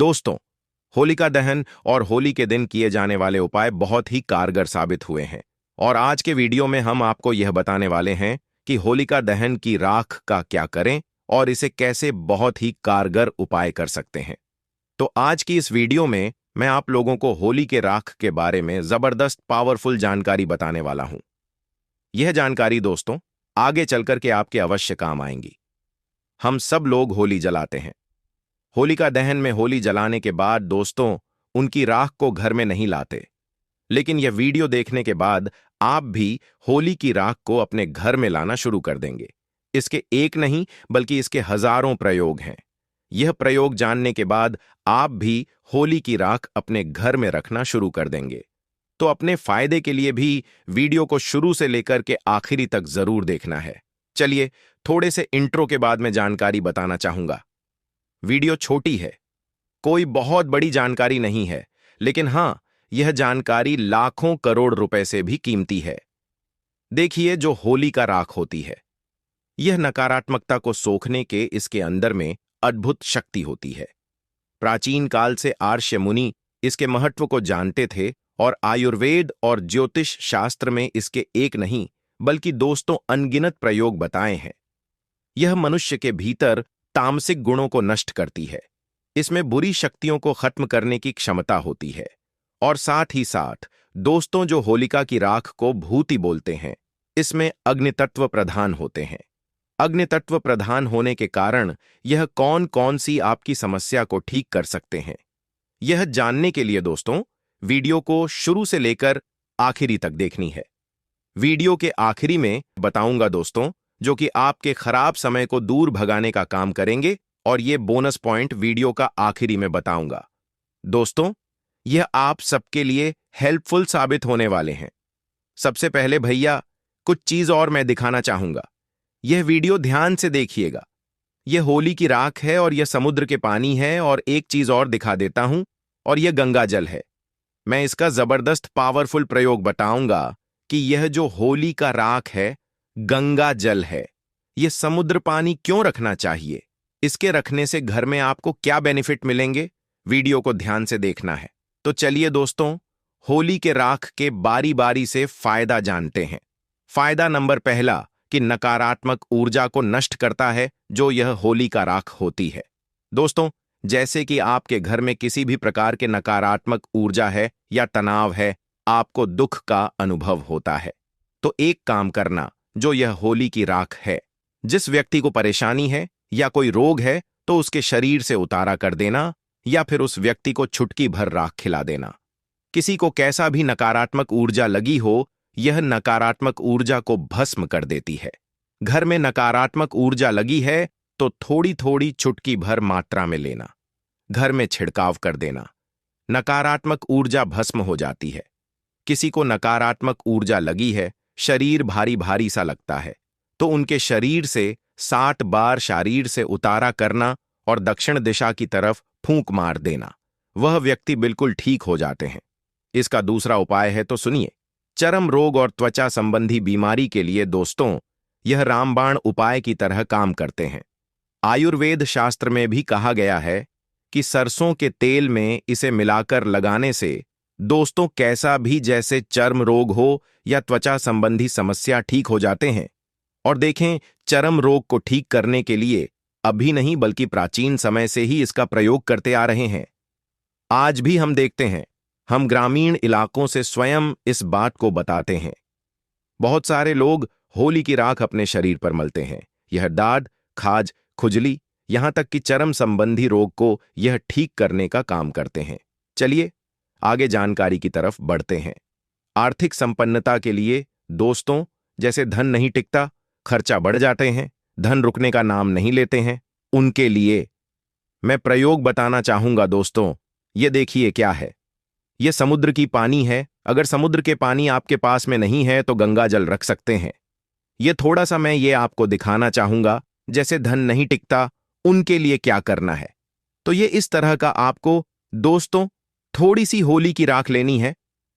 दोस्तों, होलिका दहन और होली के दिन किए जाने वाले उपाय बहुत ही कारगर साबित हुए हैं और आज के वीडियो में हम आपको यह बताने वाले हैं कि होलिका दहन की राख का क्या करें और इसे कैसे बहुत ही कारगर उपाय कर सकते हैं। तो आज की इस वीडियो में मैं आप लोगों को होली के राख के बारे में जबरदस्त पावरफुल जानकारी बताने वाला हूं। यह जानकारी दोस्तों आगे चलकर के आपके अवश्य काम आएंगी। हम सब लोग होली जलाते हैं। होलिका दहन में होली जलाने के बाद दोस्तों उनकी राख को घर में नहीं लाते, लेकिन यह वीडियो देखने के बाद आप भी होली की राख को अपने घर में लाना शुरू कर देंगे। इसके एक नहीं बल्कि इसके हजारों प्रयोग हैं। यह प्रयोग जानने के बाद आप भी होली की राख अपने घर में रखना शुरू कर देंगे। तो अपने फायदे के लिए भी वीडियो को शुरू से लेकर के आखिरी तक जरूर देखना है। चलिए थोड़े से इंट्रो के बाद मैं जानकारी बताना चाहूंगा। वीडियो छोटी है, कोई बहुत बड़ी जानकारी नहीं है, लेकिन हां, यह जानकारी लाखों करोड़ रुपए से भी कीमती है। देखिए, जो होली का राख होती है, यह नकारात्मकता को सोखने के इसके अंदर में अद्भुत शक्ति होती है। प्राचीन काल से आर्ष मुनि इसके महत्व को जानते थे और आयुर्वेद और ज्योतिष शास्त्र में इसके एक नहीं बल्कि दोस्तों अनगिनत प्रयोग बताए हैं। यह मनुष्य के भीतर तामसिक गुणों को नष्ट करती है। इसमें बुरी शक्तियों को खत्म करने की क्षमता होती है और साथ ही साथ दोस्तों जो होलिका की राख को भूति बोलते हैं, इसमें अग्नि तत्व प्रधान होते हैं। अग्नि तत्व प्रधान होने के कारण यह कौन कौन सी आपकी समस्या को ठीक कर सकते हैं, यह जानने के लिए दोस्तों वीडियो को शुरू से लेकर आखिरी तक देखनी है। वीडियो के आखिरी में बताऊंगा दोस्तों जो कि आपके खराब समय को दूर भगाने का काम करेंगे और ये बोनस पॉइंट वीडियो का आखिरी में बताऊंगा। दोस्तों, यह आप सबके लिए हेल्पफुल साबित होने वाले हैं। सबसे पहले भैया कुछ चीज और मैं दिखाना चाहूंगा। यह वीडियो ध्यान से देखिएगा। यह होली की राख है और यह समुद्र के पानी है और एक चीज और दिखा देता हूं, और यह गंगा जल है। मैं इसका जबरदस्त पावरफुल प्रयोग बताऊंगा कि यह जो होली का राख है गंगा जल है। यह समुद्र पानी क्यों रखना चाहिए, इसके रखने से घर में आपको क्या बेनिफिट मिलेंगे, वीडियो को ध्यान से देखना है। तो चलिए दोस्तों होली के राख के बारी बारी से फायदा जानते हैं। फायदा नंबर पहला कि नकारात्मक ऊर्जा को नष्ट करता है जो यह होली का राख होती है। दोस्तों, जैसे कि आपके घर में किसी भी प्रकार के नकारात्मक ऊर्जा है या तनाव है, आपको दुख का अनुभव होता है, तो एक काम करना, जो यह होली की राख है, जिस व्यक्ति को परेशानी है या कोई रोग है तो उसके शरीर से उतारा कर देना या फिर उस व्यक्ति को चुटकी भर राख खिला देना। किसी को कैसा भी नकारात्मक ऊर्जा लगी हो, यह नकारात्मक ऊर्जा को भस्म कर देती है। घर में नकारात्मक ऊर्जा लगी है तो थोड़ी थोड़ी चुटकी भर मात्रा में लेना, घर में छिड़काव कर देना, नकारात्मक ऊर्जा भस्म हो जाती है। किसी को नकारात्मक ऊर्जा लगी है, शरीर भारी भारी सा लगता है, तो उनके शरीर से 60 बार शरीर से उतारा करना और दक्षिण दिशा की तरफ फूंक मार देना, वह व्यक्ति बिल्कुल ठीक हो जाते हैं। इसका दूसरा उपाय है तो सुनिए। चर्म रोग और त्वचा संबंधी बीमारी के लिए दोस्तों यह रामबाण उपाय की तरह काम करते हैं। आयुर्वेद शास्त्र में भी कहा गया है कि सरसों के तेल में इसे मिलाकर लगाने से दोस्तों कैसा भी जैसे चर्म रोग हो या त्वचा संबंधी समस्या ठीक हो जाते हैं। और देखें, चर्म रोग को ठीक करने के लिए अभी नहीं बल्कि प्राचीन समय से ही इसका प्रयोग करते आ रहे हैं। आज भी हम देखते हैं, हम ग्रामीण इलाकों से स्वयं इस बात को बताते हैं। बहुत सारे लोग होली की राख अपने शरीर पर मलते हैं। यह दाद, खाज, खुजली, यहां तक कि चर्म संबंधी रोग को यह ठीक करने का काम करते हैं। चलिए आगे जानकारी की तरफ बढ़ते हैं। आर्थिक संपन्नता के लिए दोस्तों, जैसे धन नहीं टिकता, खर्चा बढ़ जाते हैं, धन रुकने का नाम नहीं लेते हैं, उनके लिए मैं प्रयोग बताना चाहूंगा। दोस्तों, ये देखिए क्या है। यह समुद्र की पानी है। अगर समुद्र के पानी आपके पास में नहीं है तो गंगा जल रख सकते हैं। यह थोड़ा सा मैं ये आपको दिखाना चाहूंगा, जैसे धन नहीं टिकता, उनके लिए क्या करना है। तो ये इस तरह का आपको दोस्तों थोड़ी सी होली की राख लेनी है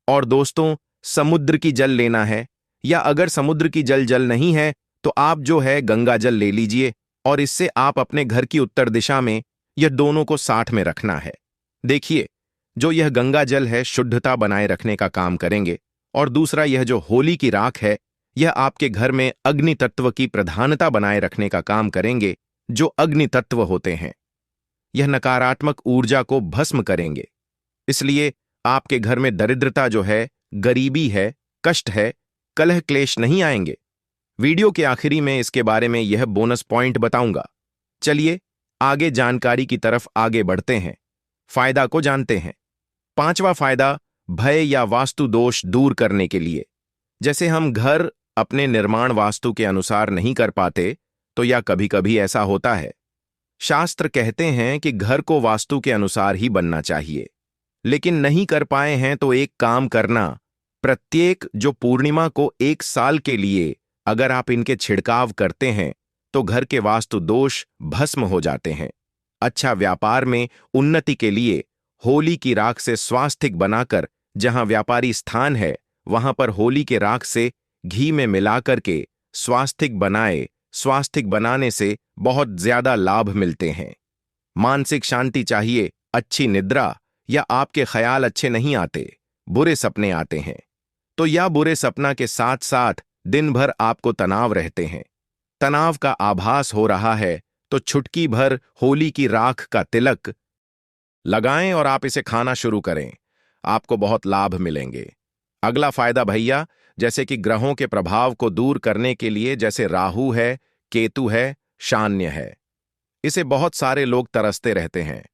और दोस्तों समुद्र की जल लेना है, या अगर समुद्र की जल नहीं है तो आप जो है गंगा जल ले लीजिए और इससे आप अपने घर की उत्तर दिशा में यह दोनों को साथ में रखना है। देखिए, जो यह गंगा जल है शुद्धता बनाए रखने का काम करेंगे, और दूसरा यह जो होली की राख है, यह आपके घर में अग्नि तत्व की प्रधानता बनाए रखने का काम करेंगे। जो अग्नि तत्व होते हैं, यह नकारात्मक ऊर्जा को भस्म करेंगे। इसलिए आपके घर में दरिद्रता जो है, गरीबी है, कष्ट है, कलह क्लेश नहीं आएंगे। वीडियो के आखिरी में इसके बारे में यह बोनस पॉइंट बताऊंगा। चलिए आगे जानकारी की तरफ आगे बढ़ते हैं, फायदा को जानते हैं। पांचवा फायदा, भय या वास्तु दोष दूर करने के लिए। जैसे हम घर अपने निर्माण वास्तु के अनुसार नहीं कर पाते, तो या कभी कभी ऐसा होता है। शास्त्र कहते हैं कि घर को वास्तु के अनुसार ही बनना चाहिए, लेकिन नहीं कर पाए हैं तो एक काम करना, प्रत्येक जो पूर्णिमा को 1 साल के लिए अगर आप इनके छिड़काव करते हैं तो घर के वास्तु दोष भस्म हो जाते हैं। अच्छा व्यापार में उन्नति के लिए होली की राख से स्वास्तिक बनाकर, जहां व्यापारी स्थान है वहां पर होली के राख से घी में मिलाकर के स्वास्तिक बनाए। स्वास्तिक बनाने से बहुत ज्यादा लाभ मिलते हैं। मानसिक शांति चाहिए, अच्छी निद्रा या आपके ख्याल अच्छे नहीं आते, बुरे सपने आते हैं, तो या बुरे सपना के साथ साथ दिन भर आपको तनाव रहते हैं, तनाव का आभास हो रहा है, तो चुटकी भर होली की राख का तिलक लगाएं और आप इसे खाना शुरू करें। आपको बहुत लाभ मिलेंगे। अगला फायदा भैया, जैसे कि ग्रहों के प्रभाव को दूर करने के लिए, जैसे राहु है, केतु है, शान्य है, इसे बहुत सारे लोग तरसते रहते हैं।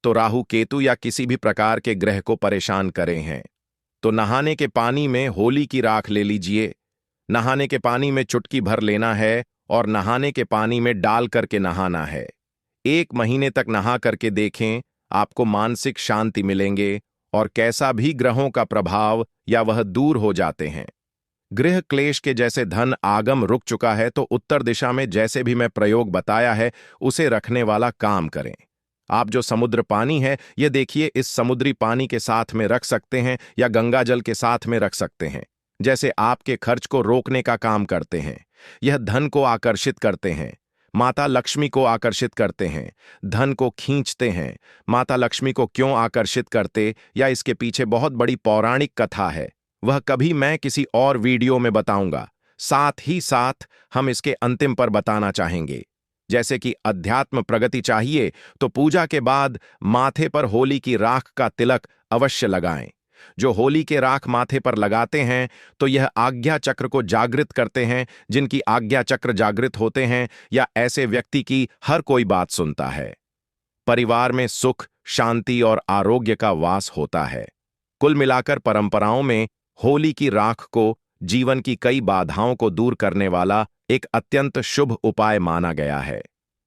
तो राहु केतु या किसी भी प्रकार के ग्रह को परेशान करे हैं, तो नहाने के पानी में होली की राख ले लीजिए। नहाने के पानी में चुटकी भर लेना है और नहाने के पानी में डाल करके नहाना है। 1 महीने तक नहा करके देखें, आपको मानसिक शांति मिलेंगे और कैसा भी ग्रहों का प्रभाव या वह दूर हो जाते हैं। गृह क्लेश के जैसे धन आगम रुक चुका है, तो उत्तर दिशा में जैसे भी मैं प्रयोग बताया है उसे रखने वाला काम करें। आप जो समुद्र पानी है, यह देखिए, इस समुद्री पानी के साथ में रख सकते हैं या गंगा जल के साथ में रख सकते हैं। जैसे आपके खर्च को रोकने का काम करते हैं, यह धन को आकर्षित करते हैं, माता लक्ष्मी को आकर्षित करते हैं, धन को खींचते हैं। माता लक्ष्मी को क्यों आकर्षित करते, या इसके पीछे बहुत बड़ी पौराणिक कथा है, वह कभी मैं किसी और वीडियो में बताऊंगा। साथ ही साथ हम इसके अंतिम पर बताना चाहेंगे। जैसे कि अध्यात्म प्रगति चाहिए, तो पूजा के बाद माथे पर होली की राख का तिलक अवश्य लगाएं। जो होली के राख माथे पर लगाते हैं, तो यह आज्ञा चक्र को जागृत करते हैं। जिनकी आज्ञा चक्र जागृत होते हैं, या ऐसे व्यक्ति की हर कोई बात सुनता है। परिवार में सुख, शांति और आरोग्य का वास होता है। कुल मिलाकर परंपराओं में होली की राख को जीवन की कई बाधाओं को दूर करने वाला एक अत्यंत शुभ उपाय माना गया है।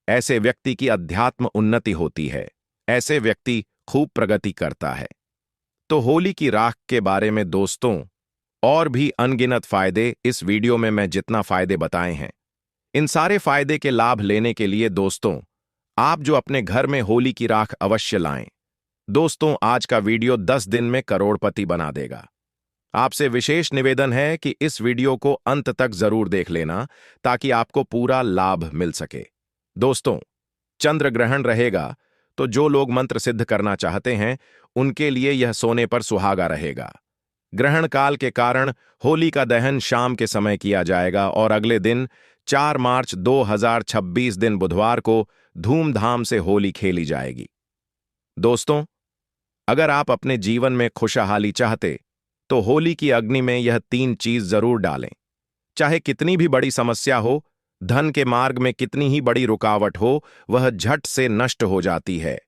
ऐसे व्यक्ति की अध्यात्म उन्नति होती है, ऐसे व्यक्ति खूब प्रगति करता है। तो होली की राख के बारे में दोस्तों और भी अनगिनत फायदे इस वीडियो में मैं जितना फायदे बताए हैं, इन सारे फायदे के लाभ लेने के लिए दोस्तों आप जो अपने घर में होली की राख अवश्य लाएं। दोस्तों, आज का वीडियो 10 दिन में करोड़पति बना देगा। आपसे विशेष निवेदन है कि इस वीडियो को अंत तक जरूर देख लेना, ताकि आपको पूरा लाभ मिल सके। दोस्तों, चंद्र ग्रहण रहेगा, तो जो लोग मंत्र सिद्ध करना चाहते हैं उनके लिए यह सोने पर सुहागा रहेगा। ग्रहण काल के कारण होली का दहन शाम के समय किया जाएगा और अगले दिन 4 मार्च 2026 दिन बुधवार को धूमधाम से होली खेली जाएगी। दोस्तों, अगर आप अपने जीवन में खुशहाली चाहते तो होली की अग्नि में यह 3 चीज जरूर डालें। चाहे कितनी भी बड़ी समस्या हो, धन के मार्ग में कितनी ही बड़ी रुकावट हो, वह झट से नष्ट हो जाती है,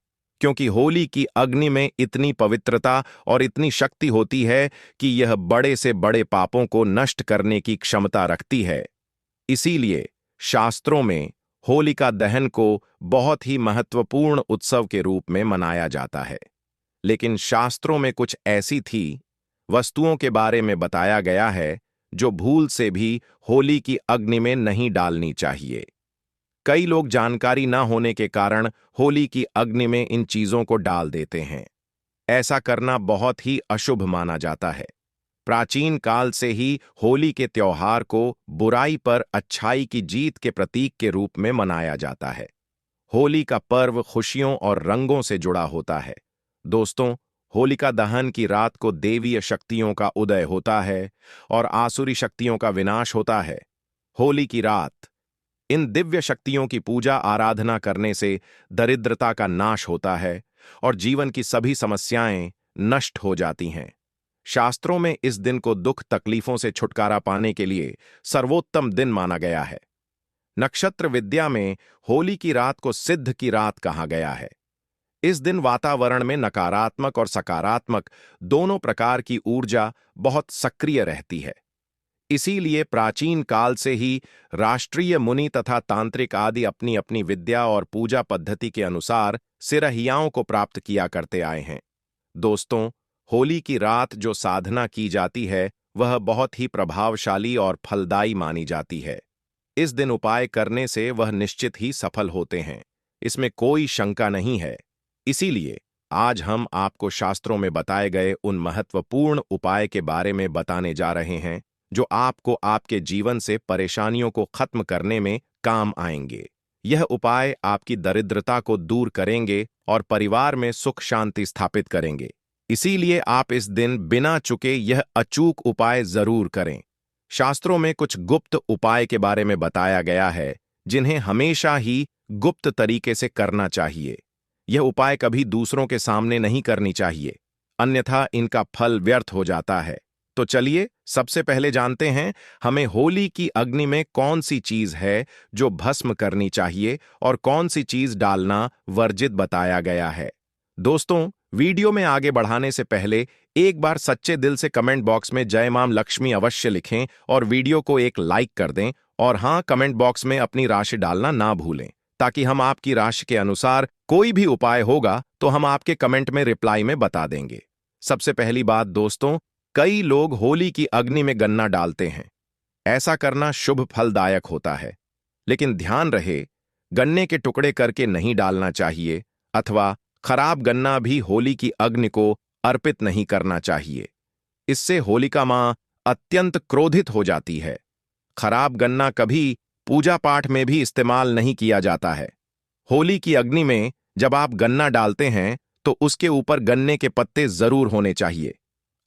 क्योंकि होली की अग्नि में इतनी पवित्रता और इतनी शक्ति होती है कि यह बड़े से बड़े पापों को नष्ट करने की क्षमता रखती है। इसीलिए शास्त्रों में होलिका दहन को बहुत ही महत्वपूर्ण उत्सव के रूप में मनाया जाता है। लेकिन शास्त्रों में कुछ ऐसी थी वस्तुओं के बारे में बताया गया है जो भूल से भी होली की अग्नि में नहीं डालनी चाहिए। कई लोग जानकारी न होने के कारण होली की अग्नि में इन चीजों को डाल देते हैं। ऐसा करना बहुत ही अशुभ माना जाता है। प्राचीन काल से ही होली के त्योहार को बुराई पर अच्छाई की जीत के प्रतीक के रूप में मनाया जाता है। होली का पर्व खुशियों और रंगों से जुड़ा होता है। दोस्तों, होलिका दहन की रात को देवीय शक्तियों का उदय होता है और आसुरी शक्तियों का विनाश होता है। होली की रात इन दिव्य शक्तियों की पूजा आराधना करने से दरिद्रता का नाश होता है और जीवन की सभी समस्याएं नष्ट हो जाती हैं। शास्त्रों में इस दिन को दुख तकलीफों से छुटकारा पाने के लिए सर्वोत्तम दिन माना गया है। नक्षत्र विद्या में होली की रात को सिद्ध की रात कहा गया है। इस दिन वातावरण में नकारात्मक और सकारात्मक दोनों प्रकार की ऊर्जा बहुत सक्रिय रहती है। इसीलिए प्राचीन काल से ही राष्ट्रीय मुनि तथा तांत्रिक आदि अपनी अपनी विद्या और पूजा पद्धति के अनुसार सिरहियाओं को प्राप्त किया करते आए हैं। दोस्तों, होली की रात जो साधना की जाती है वह बहुत ही प्रभावशाली और फलदायी मानी जाती है। इस दिन उपाय करने से वह निश्चित ही सफल होते हैं, इसमें कोई शंका नहीं है। इसीलिए आज हम आपको शास्त्रों में बताए गए उन महत्वपूर्ण उपाय के बारे में बताने जा रहे हैं जो आपको आपके जीवन से परेशानियों को खत्म करने में काम आएंगे। यह उपाय आपकी दरिद्रता को दूर करेंगे और परिवार में सुख शांति स्थापित करेंगे। इसीलिए आप इस दिन बिना चुके यह अचूक उपाय जरूर करें। शास्त्रों में कुछ गुप्त उपाय के बारे में बताया गया है जिन्हें हमेशा ही गुप्त तरीके से करना चाहिए। यह उपाय कभी दूसरों के सामने नहीं करनी चाहिए, अन्यथा इनका फल व्यर्थ हो जाता है। तो चलिए सबसे पहले जानते हैं हमें होली की अग्नि में कौन सी चीज है जो भस्म करनी चाहिए और कौन सी चीज डालना वर्जित बताया गया है। दोस्तों, वीडियो में आगे बढ़ाने से पहले एक बार सच्चे दिल से कमेंट बॉक्स में जय मां लक्ष्मी अवश्य लिखें और वीडियो को एक लाइक कर दें। और हां, कमेंट बॉक्स में अपनी राशि डालना ना भूलें, ताकि हम आपकी राशि के अनुसार कोई भी उपाय होगा तो हम आपके कमेंट में रिप्लाई में बता देंगे। सबसे पहली बात दोस्तों, कई लोग होली की अग्नि में गन्ना डालते हैं। ऐसा करना शुभ फलदायक होता है, लेकिन ध्यान रहे गन्ने के टुकड़े करके नहीं डालना चाहिए अथवा खराब गन्ना भी होली की अग्नि को अर्पित नहीं करना चाहिए। इससे होलिका मां अत्यंत क्रोधित हो जाती है। खराब गन्ना कभी पूजा पाठ में भी इस्तेमाल नहीं किया जाता है। होली की अग्नि में जब आप गन्ना डालते हैं तो उसके ऊपर गन्ने के पत्ते जरूर होने चाहिए।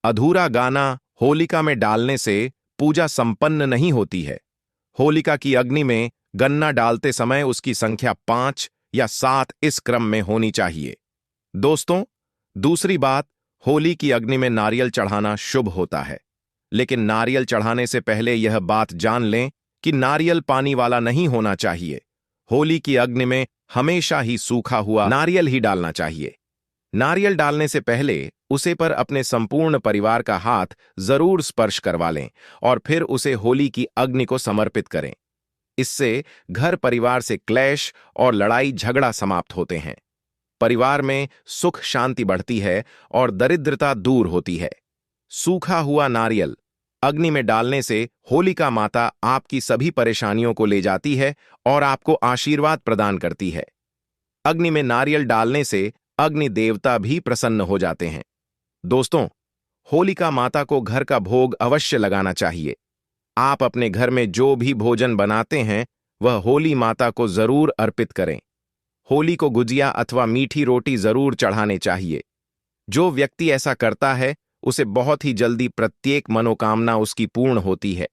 अधूरा गाना होलिका में डालने से पूजा संपन्न नहीं होती है। होलिका की अग्नि में गन्ना डालते समय उसकी संख्या 5 या 7 इस क्रम में होनी चाहिए। दोस्तों, दूसरी बात, होली की अग्नि में नारियल चढ़ाना शुभ होता है, लेकिन नारियल चढ़ाने से पहले यह बात जान लें कि नारियल पानी वाला नहीं होना चाहिए। होली की अग्नि में हमेशा ही सूखा हुआ नारियल ही डालना चाहिए। नारियल डालने से पहले उसे पर अपने संपूर्ण परिवार का हाथ जरूर स्पर्श करवा लें और फिर उसे होली की अग्नि को समर्पित करें। इससे घर परिवार से क्लेश और लड़ाई झगड़ा समाप्त होते हैं। परिवार में सुख शांति बढ़ती है और दरिद्रता दूर होती है। सूखा हुआ नारियल अग्नि में डालने से होलिका माता आपकी सभी परेशानियों को ले जाती है और आपको आशीर्वाद प्रदान करती है। अग्नि में नारियल डालने से अग्नि देवता भी प्रसन्न हो जाते हैं। दोस्तों, होलिका माता को घर का भोग अवश्य लगाना चाहिए। आप अपने घर में जो भी भोजन बनाते हैं वह होली माता को जरूर अर्पित करें। होली को गुजिया अथवा मीठी रोटी जरूर चढ़ाने चाहिए। जो व्यक्ति ऐसा करता है उसे बहुत ही जल्दी प्रत्येक मनोकामना उसकी पूर्ण होती है।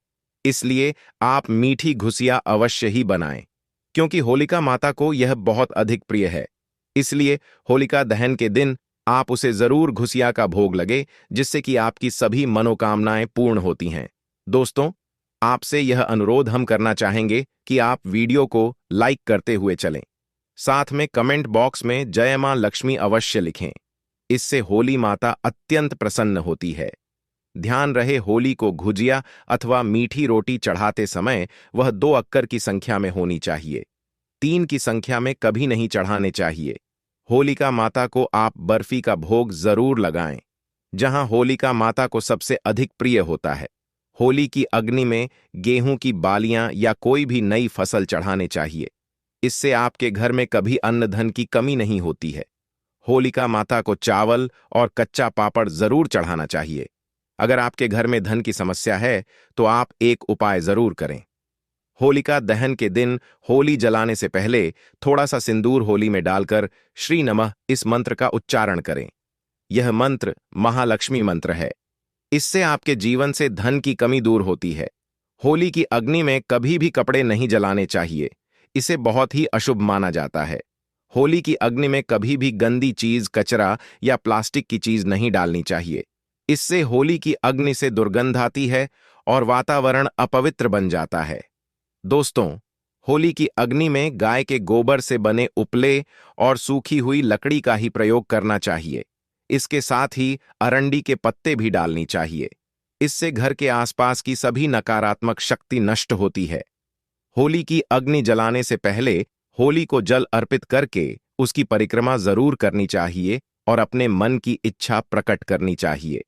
इसलिए आप मीठी घुसिया अवश्य ही बनाएं, क्योंकि होलिका माता को यह बहुत अधिक प्रिय है। इसलिए होलिका दहन के दिन आप उसे जरूर घुसिया का भोग लगे, जिससे कि आपकी सभी मनोकामनाएं पूर्ण होती हैं। दोस्तों, आपसे यह अनुरोध हम करना चाहेंगे कि आप वीडियो को लाइक करते हुए चलें, साथ में कमेंट बॉक्स में जय मां लक्ष्मी अवश्य लिखें। इससे होली माता अत्यंत प्रसन्न होती है। ध्यान रहे, होली को गुजिया अथवा मीठी रोटी चढ़ाते समय वह 2 अक्कर की संख्या में होनी चाहिए, 3 की संख्या में कभी नहीं चढ़ाने चाहिए। होलिका माता को आप बर्फी का भोग जरूर लगाएं, जहां होलिका माता को सबसे अधिक प्रिय होता है। होली की अग्नि में गेहूं की बालियां या कोई भी नई फसल चढ़ाने चाहिए। इससे आपके घर में कभी अन्न धन की कमी नहीं होती है। होलिका माता को चावल और कच्चा पापड़ जरूर चढ़ाना चाहिए। अगर आपके घर में धन की समस्या है तो आप एक उपाय जरूर करें। होलिका दहन के दिन होली जलाने से पहले थोड़ा सा सिंदूर होली में डालकर श्री नमः इस मंत्र का उच्चारण करें। यह मंत्र महालक्ष्मी मंत्र है। इससे आपके जीवन से धन की कमी दूर होती है। होली की अग्नि में कभी भी कपड़े नहीं जलाने चाहिए, इसे बहुत ही अशुभ माना जाता है। होली की अग्नि में कभी भी गंदी चीज, कचरा या प्लास्टिक की चीज नहीं डालनी चाहिए। इससे होली की अग्नि से दुर्गंध आती है और वातावरण अपवित्र बन जाता है। दोस्तों, होली की अग्नि में गाय के गोबर से बने उपले और सूखी हुई लकड़ी का ही प्रयोग करना चाहिए। इसके साथ ही अरंडी के पत्ते भी डालनी चाहिए। इससे घर के आसपास की सभी नकारात्मक शक्ति नष्ट होती है। होली की अग्नि जलाने से पहले होली को जल अर्पित करके उसकी परिक्रमा जरूर करनी चाहिए और अपने मन की इच्छा प्रकट करनी चाहिए।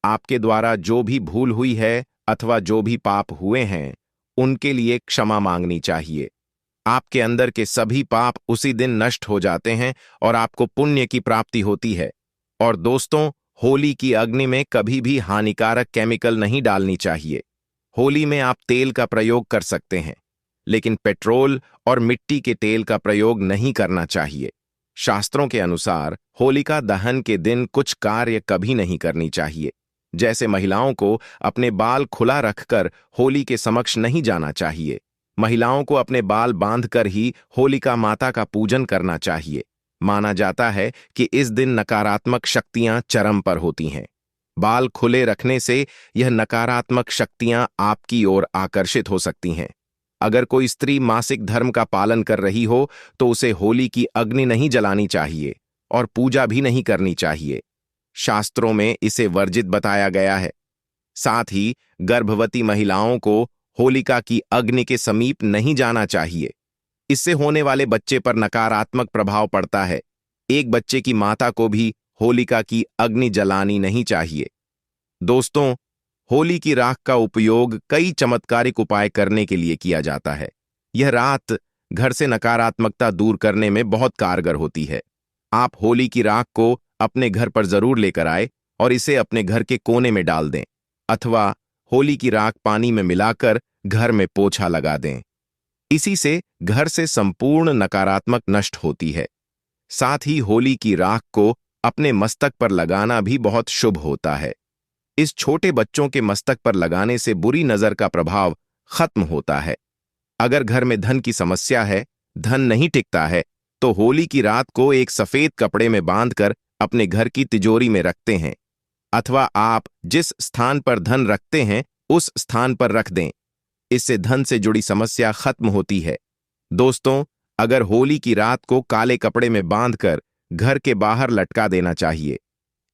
आपके द्वारा जो भी भूल हुई है अथवा जो भी पाप हुए हैं, उनके लिए क्षमा मांगनी चाहिए। आपके अंदर के सभी पाप उसी दिन नष्ट हो जाते हैं और आपको पुण्य की प्राप्ति होती है। और दोस्तों, होली की अग्नि में कभी भी हानिकारक केमिकल नहीं डालनी चाहिए। होली में आप तेल का प्रयोग कर सकते हैं, लेकिन पेट्रोल और मिट्टी के तेल का प्रयोग नहीं करना चाहिए। शास्त्रों के अनुसार होलिका दहन के दिन कुछ कार्य कभी नहीं करनी चाहिए। जैसे महिलाओं को अपने बाल खुला रखकर होली के समक्ष नहीं जाना चाहिए। महिलाओं को अपने बाल बांधकर ही होलिका माता का पूजन करना चाहिए। माना जाता है कि इस दिन नकारात्मक शक्तियां चरम पर होती हैं। बाल खुले रखने से यह नकारात्मक शक्तियां आपकी ओर आकर्षित हो सकती हैं। अगर कोई स्त्री मासिक धर्म का पालन कर रही हो तो उसे होली की अग्नि नहीं जलानी चाहिए और पूजा भी नहीं करनी चाहिए। शास्त्रों में इसे वर्जित बताया गया है। साथ ही गर्भवती महिलाओं को होलिका की अग्नि के समीप नहीं जाना चाहिए। इससे होने वाले बच्चे पर नकारात्मक प्रभाव पड़ता है। एक बच्चे की माता को भी होलिका की अग्नि जलानी नहीं चाहिए। दोस्तों, होली की राख का उपयोग कई चमत्कारिक उपाय करने के लिए किया जाता है। यह रात घर से नकारात्मकता दूर करने में बहुत कारगर होती है। आप होली की राख को अपने घर पर जरूर लेकर आए और इसे अपने घर के कोने में डाल दें, अथवा होली की राख पानी में मिलाकर घर में पोछा लगा दें। इसी से घर से संपूर्ण नकारात्मक नष्ट होती है। साथ ही होली की राख को अपने मस्तक पर लगाना भी बहुत शुभ होता है। इस छोटे बच्चों के मस्तक पर लगाने से बुरी नजर का प्रभाव खत्म होता है। अगर घर में धन की समस्या है, धन नहीं टिकता है, तो होली की रात को एक सफेद कपड़े में बांधकर अपने घर की तिजोरी में रखते हैं, अथवा आप जिस स्थान पर धन रखते हैं उस स्थान पर रख दें। इससे धन से जुड़ी समस्या खत्म होती है। दोस्तों, अगर होली की रात को काले कपड़े में बांधकर घर के बाहर लटका देना चाहिए।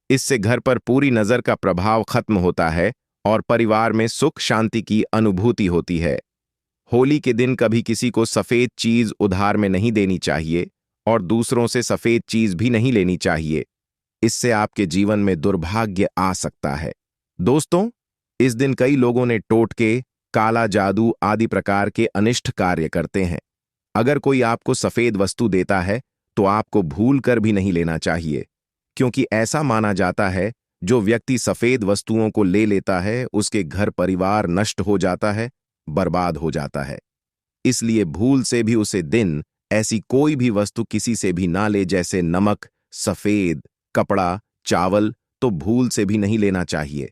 इससे घर पर पूरी नजर का प्रभाव खत्म होता है और परिवार में सुख शांति की अनुभूति होती है। होली के दिन कभी किसी को सफेद चीज उधार में नहीं देनी चाहिए और दूसरों से सफेद चीज भी नहीं लेनी चाहिए। इससे आपके जीवन में दुर्भाग्य आ सकता है। दोस्तों, इस दिन कई लोगों ने टोटके, काला जादू आदि प्रकार के अनिष्ट कार्य करते हैं। अगर कोई आपको सफेद वस्तु देता है तो आपको भूल कर भी नहीं लेना चाहिए, क्योंकि ऐसा माना जाता है जो व्यक्ति सफेद वस्तुओं को ले लेता है उसके घर परिवार नष्ट हो जाता है, बर्बाद हो जाता है। इसलिए भूल से भी उसे दिन ऐसी कोई भी वस्तु किसी से भी ना ले, जैसे नमक, सफेद कपड़ा, चावल तो भूल से भी नहीं लेना चाहिए।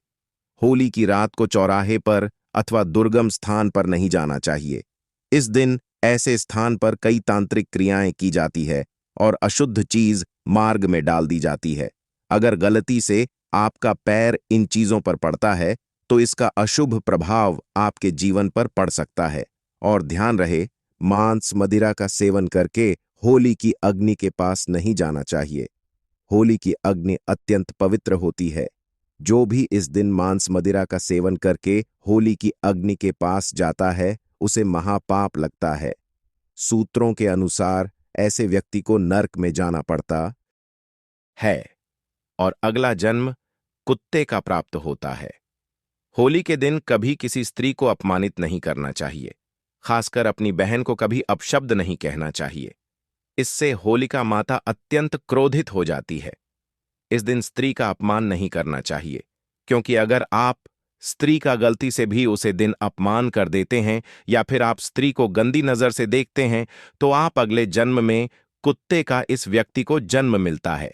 होली की रात को चौराहे पर अथवा दुर्गम स्थान पर नहीं जाना चाहिए। इस दिन ऐसे स्थान पर कई तांत्रिक क्रियाएं की जाती है और अशुद्ध चीज मार्ग में डाल दी जाती है। अगर गलती से आपका पैर इन चीजों पर पड़ता है तो इसका अशुभ प्रभाव आपके जीवन पर पड़ सकता है। और ध्यान रहे, मांस मदिरा का सेवन करके होली की अग्नि के पास नहीं जाना चाहिए। होली की अग्नि अत्यंत पवित्र होती है। जो भी इस दिन मांस मदिरा का सेवन करके होली की अग्नि के पास जाता है उसे महापाप लगता है। सूत्रों के अनुसार ऐसे व्यक्ति को नर्क में जाना पड़ता है और अगला जन्म कुत्ते का प्राप्त होता है। होली के दिन कभी किसी स्त्री को अपमानित नहीं करना चाहिए, खासकर अपनी बहन को कभी अपशब्द नहीं कहना चाहिए। इससे होलिका माता अत्यंत क्रोधित हो जाती है। इस दिन स्त्री का अपमान नहीं करना चाहिए, क्योंकि अगर आप स्त्री का गलती से भी उसे दिन अपमान कर देते हैं या फिर आप स्त्री को गंदी नजर से देखते हैं तो आप अगले जन्म में कुत्ते का इस व्यक्ति को जन्म मिलता है।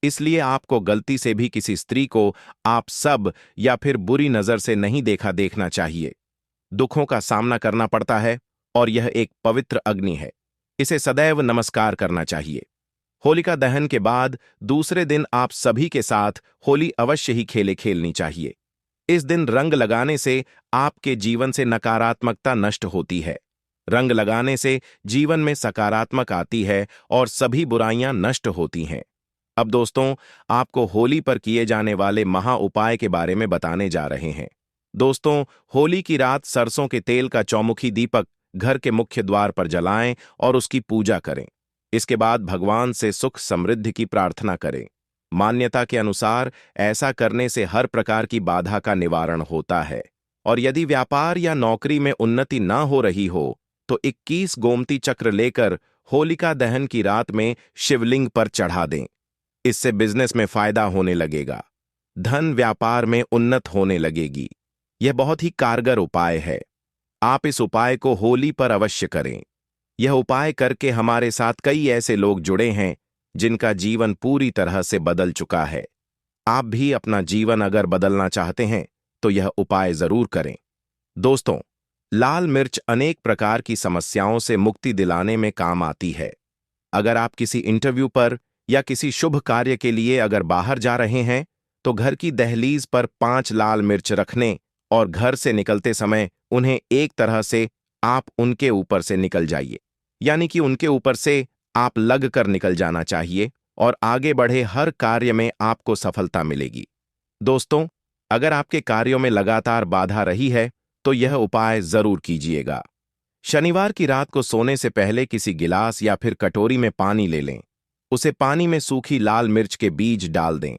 इसलिए आपको गलती से भी किसी स्त्री को आप सब या फिर बुरी नजर से नहीं देखना चाहिए। दुखों का सामना करना पड़ता है और यह एक पवित्र अग्नि है, इसे सदैव नमस्कार करना चाहिए। होलिका दहन के बाद दूसरे दिन आप सभी के साथ होली अवश्य ही खेलनी चाहिए। इस दिन रंग लगाने से आपके जीवन से नकारात्मकता नष्ट होती है। रंग लगाने से जीवन में सकारात्मक आती है और सभी बुराइयां नष्ट होती हैं। अब दोस्तों, आपको होली पर किए जाने वाले महा उपाय के बारे में बताने जा रहे हैं। दोस्तों, होली की रात सरसों के तेल का चौमुखी दीपक घर के मुख्य द्वार पर जलाएं और उसकी पूजा करें। इसके बाद भगवान से सुख समृद्धि की प्रार्थना करें। मान्यता के अनुसार ऐसा करने से हर प्रकार की बाधा का निवारण होता है। और यदि व्यापार या नौकरी में उन्नति ना हो रही हो तो 21 गोमती चक्र लेकर होलिका दहन की रात में शिवलिंग पर चढ़ा दें। इससे बिजनेस में फायदा होने लगेगा, धन व्यापार में उन्नत होने लगेगी। यह बहुत ही कारगर उपाय है। आप इस उपाय को होली पर अवश्य करें। यह उपाय करके हमारे साथ कई ऐसे लोग जुड़े हैं जिनका जीवन पूरी तरह से बदल चुका है। आप भी अपना जीवन अगर बदलना चाहते हैं तो यह उपाय जरूर करें। दोस्तों, लाल मिर्च अनेक प्रकार की समस्याओं से मुक्ति दिलाने में काम आती है। अगर आप किसी इंटरव्यू पर या किसी शुभ कार्य के लिए अगर बाहर जा रहे हैं तो घर की दहलीज पर 5 लाल मिर्च रखने और घर से निकलते समय उन्हें एक तरह से आप उनके ऊपर से निकल जाइए, यानी कि उनके ऊपर से आप लग कर निकल जाना चाहिए और आगे बढ़े हर कार्य में आपको सफलता मिलेगी। दोस्तों, अगर आपके कार्यों में लगातार बाधा रही है तो यह उपाय जरूर कीजिएगा। शनिवार की रात को सोने से पहले किसी गिलास या फिर कटोरी में पानी ले लें। उसे पानी में सूखी लाल मिर्च के बीज डाल दें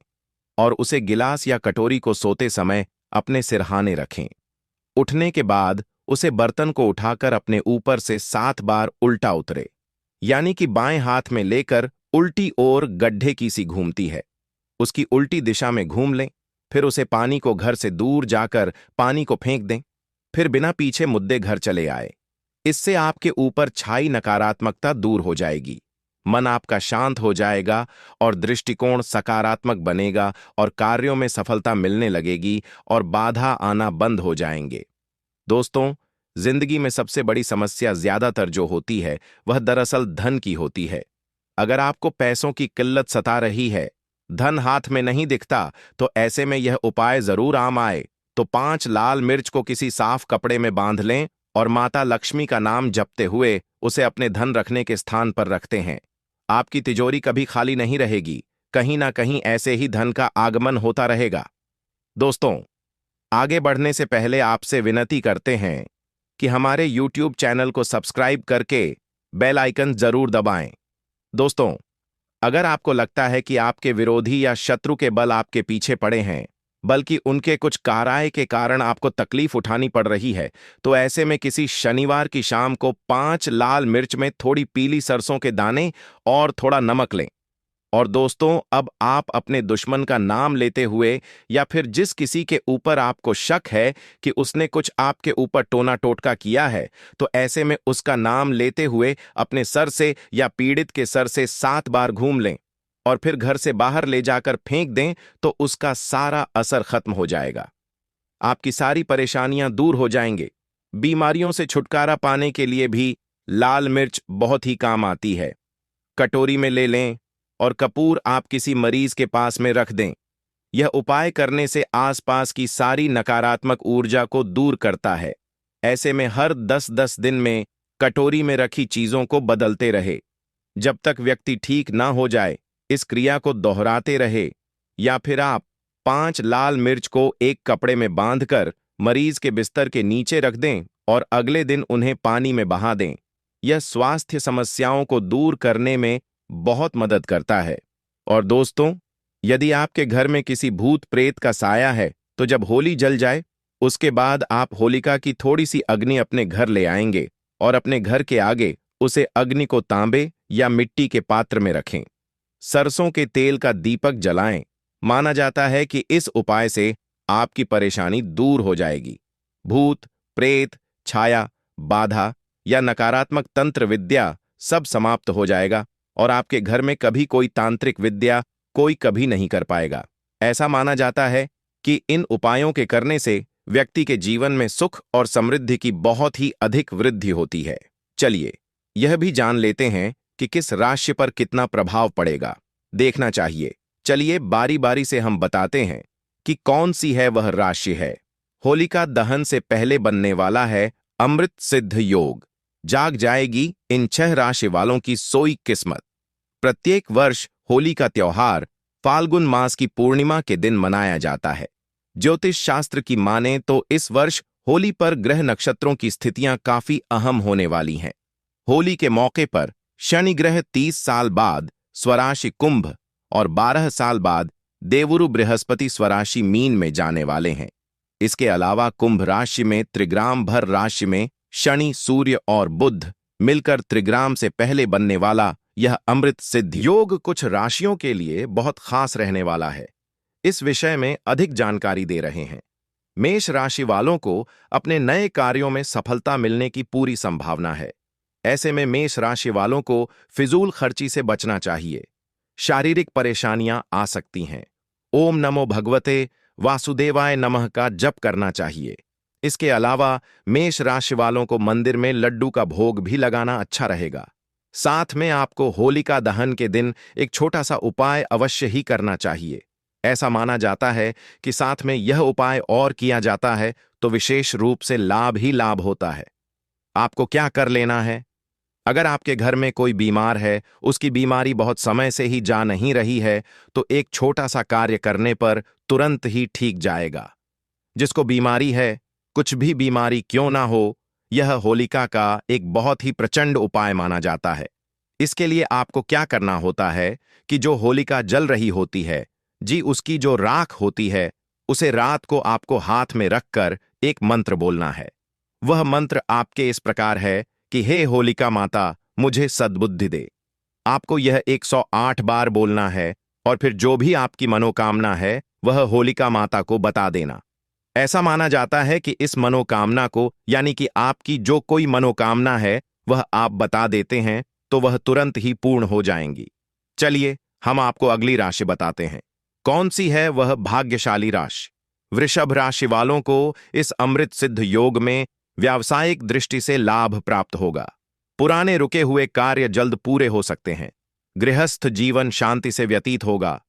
और उसे गिलास या कटोरी को सोते समय अपने सिरहाने रखें। उठने के बाद उसे बर्तन को उठाकर अपने ऊपर से 7 बार उल्टा उतरे, यानी कि बाएं हाथ में लेकर उल्टी ओर गड्ढे की सी घूमती है, उसकी उल्टी दिशा में घूम लें। फिर उसे पानी को घर से दूर जाकर पानी को फेंक दें। फिर बिना पीछे मुद्दे घर चले आए। इससे आपके ऊपर छाई नकारात्मकता दूर हो जाएगी, मन आपका शांत हो जाएगा और दृष्टिकोण सकारात्मक बनेगा और कार्यों में सफलता मिलने लगेगी और बाधा आना बंद हो जाएंगे। दोस्तों, जिंदगी में सबसे बड़ी समस्या ज्यादातर जो होती है वह दरअसल धन की होती है। अगर आपको पैसों की किल्लत सता रही है, धन हाथ में नहीं दिखता, तो ऐसे में यह उपाय जरूर आम आए। तो 5 लाल मिर्च को किसी साफ कपड़े में बांध लें और माता लक्ष्मी का नाम जपते हुए उसे अपने धन रखने के स्थान पर रखते हैं। आपकी तिजोरी कभी खाली नहीं रहेगी, कहीं ना कहीं ऐसे ही धन का आगमन होता रहेगा। दोस्तों, आगे बढ़ने से पहले आपसे विनती करते हैं कि हमारे YouTube चैनल को सब्सक्राइब करके बेल आइकन जरूर दबाएं। दोस्तों, अगर आपको लगता है कि आपके विरोधी या शत्रु के बल आपके पीछे पड़े हैं, बल्कि उनके कुछ कार्य के कारण आपको तकलीफ उठानी पड़ रही है, तो ऐसे में किसी शनिवार की शाम को 5 लाल मिर्च में थोड़ी पीली सरसों के दाने और थोड़ा नमक लें। और दोस्तों, अब आप अपने दुश्मन का नाम लेते हुए या फिर जिस किसी के ऊपर आपको शक है कि उसने कुछ आपके ऊपर टोना टोटका किया है, तो ऐसे में उसका नाम लेते हुए अपने सर से या पीड़ित के सर से 7 बार घूम लें और फिर घर से बाहर ले जाकर फेंक दें, तो उसका सारा असर खत्म हो जाएगा। आपकी सारी परेशानियां दूर हो जाएंगे। बीमारियों से छुटकारा पाने के लिए भी लाल मिर्च बहुत ही काम आती है। कटोरी में ले लें और कपूर आप किसी मरीज के पास में रख दें। यह उपाय करने से आसपास की सारी नकारात्मक ऊर्जा को दूर करता है। ऐसे में हर 10-10 दिन में कटोरी में रखी चीजों को बदलते रहे। जब तक व्यक्ति ठीक ना हो जाए, इस क्रिया को दोहराते रहे। या फिर आप 5 लाल मिर्च को एक कपड़े में बांधकर मरीज के बिस्तर के नीचे रख दें और अगले दिन उन्हें पानी में बहा दें। यह स्वास्थ्य समस्याओं को दूर करने में बहुत मदद करता है। और दोस्तों, यदि आपके घर में किसी भूत प्रेत का साया है, तो जब होली जल जाए उसके बाद आप होलिका की थोड़ी सी अग्नि अपने घर ले आएंगे और अपने घर के आगे उसे अग्नि को तांबे या मिट्टी के पात्र में रखें। सरसों के तेल का दीपक जलाएं। माना जाता है कि इस उपाय से आपकी परेशानी दूर हो जाएगी। भूत प्रेत, छाया, बाधा या नकारात्मक तंत्र विद्या सब समाप्त हो जाएगा और आपके घर में कभी कोई तांत्रिक विद्या कोई कभी नहीं कर पाएगा। ऐसा माना जाता है कि इन उपायों के करने से व्यक्ति के जीवन में सुख और समृद्धि की बहुत ही अधिक वृद्धि होती है। चलिए यह भी जान लेते हैं कि किस राशि पर कितना प्रभाव पड़ेगा। देखना चाहिए। चलिए बारी बारी से हम बताते हैं कि कौन सी है वह राशि है। होलिका दहन से पहले बनने वाला है अमृत सिद्ध योग। जाग जाएगी इन 6 राशि वालों की सोई किस्मत। प्रत्येक वर्ष होली का त्योहार फाल्गुन मास की पूर्णिमा के दिन मनाया जाता है। ज्योतिष शास्त्र की माने तो इस वर्ष होली पर ग्रह नक्षत्रों की स्थितियां काफी अहम होने वाली हैं। होली के मौके पर शनि ग्रह 30 साल बाद स्वराशि कुंभ और 12 साल बाद देवुरु बृहस्पति स्वराशि मीन में जाने वाले हैं। इसके अलावा कुंभ राशि में त्रिग्राम भर राशि में शनि, सूर्य और बुध मिलकर त्रिग्राम से पहले बनने वाला यह अमृत सिद्ध योग कुछ राशियों के लिए बहुत खास रहने वाला है। इस विषय में अधिक जानकारी दे रहे हैं। मेष राशि वालों को अपने नए कार्यों में सफलता मिलने की पूरी संभावना है। ऐसे में मेष राशि वालों को फिजूल खर्ची से बचना चाहिए। शारीरिक परेशानियां आ सकती हैं। ओम नमो भगवते वासुदेवाय नमः का जप करना चाहिए। इसके अलावा मेष राशि वालों को मंदिर में लड्डू का भोग भी लगाना अच्छा रहेगा। साथ में आपको होलिका दहन के दिन एक छोटा सा उपाय अवश्य ही करना चाहिए। ऐसा माना जाता है कि साथ में यह उपाय और किया जाता है तो विशेष रूप से लाभ ही लाभ होता है। आपको क्या कर लेना है? अगर आपके घर में कोई बीमार है, उसकी बीमारी बहुत समय से ही जा नहीं रही है, तो एक छोटा सा कार्य करने पर तुरंत ही ठीक जाएगा। जिसको बीमारी है, कुछ भी बीमारी क्यों ना हो, यह होलिका का एक बहुत ही प्रचंड उपाय माना जाता है। इसके लिए आपको क्या करना होता है कि जो होलिका जल रही होती है, जी उसकी जो राख होती है, उसे रात को आपको हाथ में रखकर एक मंत्र बोलना है। वह मंत्र आपके इस प्रकार है कि हे होलिका माता, मुझे सद्बुद्धि दे। आपको यह 108 बार बोलना है और फिर जो भी आपकी मनोकामना है वह होलिका माता को बता देना। ऐसा माना जाता है कि इस मनोकामना को, यानी कि आपकी जो कोई मनोकामना है वह आप बता देते हैं तो वह तुरंत ही पूर्ण हो जाएंगी। चलिए हम आपको अगली राशि बताते हैं। कौन सी है वह भाग्यशाली राशि? वृषभ राशि वालों को इस अमृत सिद्ध योग में व्यावसायिक दृष्टि से लाभ प्राप्त होगा। पुराने रुके हुए कार्य जल्द पूरे हो सकते हैं। गृहस्थ जीवन शांति से व्यतीत होगा।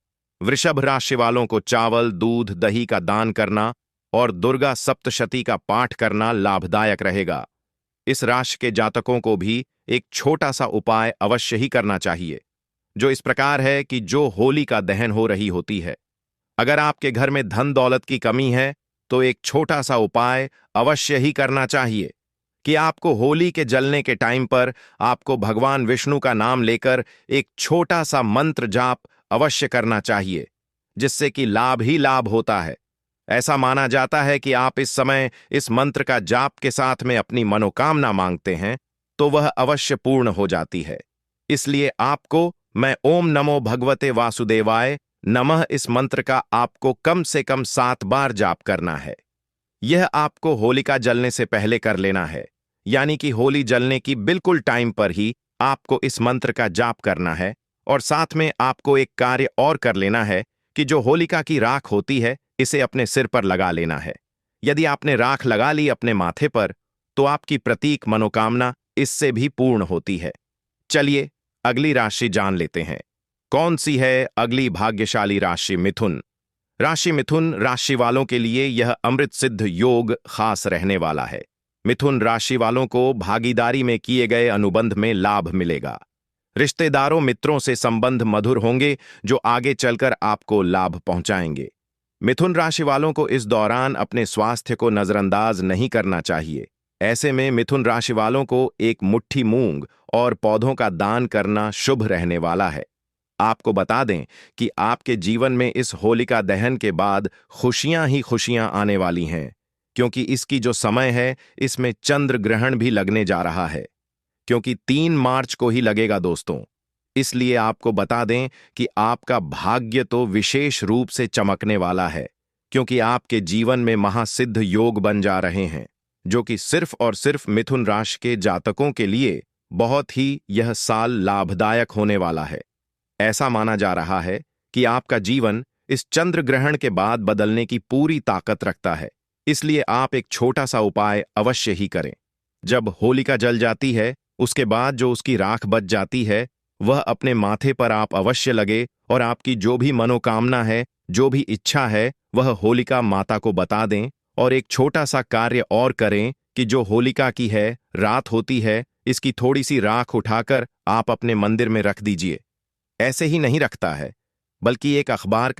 वृषभ राशि वालों को चावल, दूध, दही का दान करना और दुर्गा सप्तशती का पाठ करना लाभदायक रहेगा। इस राशि के जातकों को भी एक छोटा सा उपाय अवश्य ही करना चाहिए, जो इस प्रकार है कि जो होली का दहन हो रही होती है, अगर आपके घर में धन दौलत की कमी है तो एक छोटा सा उपाय अवश्य ही करना चाहिए कि आपको होली के जलने के टाइम पर आपको भगवान विष्णु का नाम लेकर एक छोटा सा मंत्र जाप अवश्य करना चाहिए, जिससे कि लाभ ही लाभ होता है। ऐसा माना जाता है कि आप इस समय इस मंत्र का जाप के साथ में अपनी मनोकामना मांगते हैं तो वह अवश्य पूर्ण हो जाती है। इसलिए आपको मैं ओम नमो भगवते वासुदेवाय नमः इस मंत्र का आपको कम से कम 7 बार जाप करना है। यह आपको होलिका जलने से पहले कर लेना है, यानी कि होली जलने की बिल्कुल टाइम पर ही आपको इस मंत्र का जाप करना है। और साथ में आपको एक कार्य और कर लेना है कि जो होलिका की राख होती है, इसे अपने सिर पर लगा लेना है। यदि आपने राख लगा ली अपने माथे पर तो आपकी प्रतीक मनोकामना इससे भी पूर्ण होती है। चलिए अगली राशि जान लेते हैं। कौन सी है अगली भाग्यशाली राशि? मिथुन राशि। मिथुन राशि वालों के लिए यह अमृत सिद्ध योग खास रहने वाला है। मिथुन राशि वालों को भागीदारी में किए गए अनुबंध में लाभ मिलेगा। रिश्तेदारों, मित्रों से संबंध मधुर होंगे जो आगे चलकर आपको लाभ पहुंचाएंगे। मिथुन राशि वालों को इस दौरान अपने स्वास्थ्य को नजरअंदाज नहीं करना चाहिए। ऐसे में मिथुन राशि वालों को एक मुट्ठी मूंग और पौधों का दान करना शुभ रहने वाला है। आपको बता दें कि आपके जीवन में इस होलिका दहन के बाद खुशियां ही खुशियां आने वाली हैं, क्योंकि इसकी जो समय है इसमें चंद्र ग्रहण भी लगने जा रहा है, क्योंकि 3 मार्च को ही लगेगा दोस्तों। इसलिए आपको बता दें कि आपका भाग्य तो विशेष रूप से चमकने वाला है, क्योंकि आपके जीवन में महासिद्ध योग बन जा रहे हैं, जो कि सिर्फ और सिर्फ मिथुन राशि के जातकों के लिए बहुत ही यह साल लाभदायक होने वाला है। ऐसा माना जा रहा है कि आपका जीवन इस चंद्र ग्रहण के बाद बदलने की पूरी ताकत रखता है। इसलिए आप एक छोटा सा उपाय अवश्य ही करें। जब होलिका जल जाती है, उसके बाद जो उसकी राख बच जाती है, वह अपने माथे पर आप अवश्य लगे और आपकी जो भी मनोकामना है, जो भी इच्छा है, वह होलिका माता को बता दें। और एक छोटा सा कार्य और करें कि जो होलिका की है, रात होती है, इसकी थोड़ी सी राख उठाकर आप अपने मंदिर में रख दीजिए। ऐसे ही नहीं रखता है, बल्कि एक अखबार का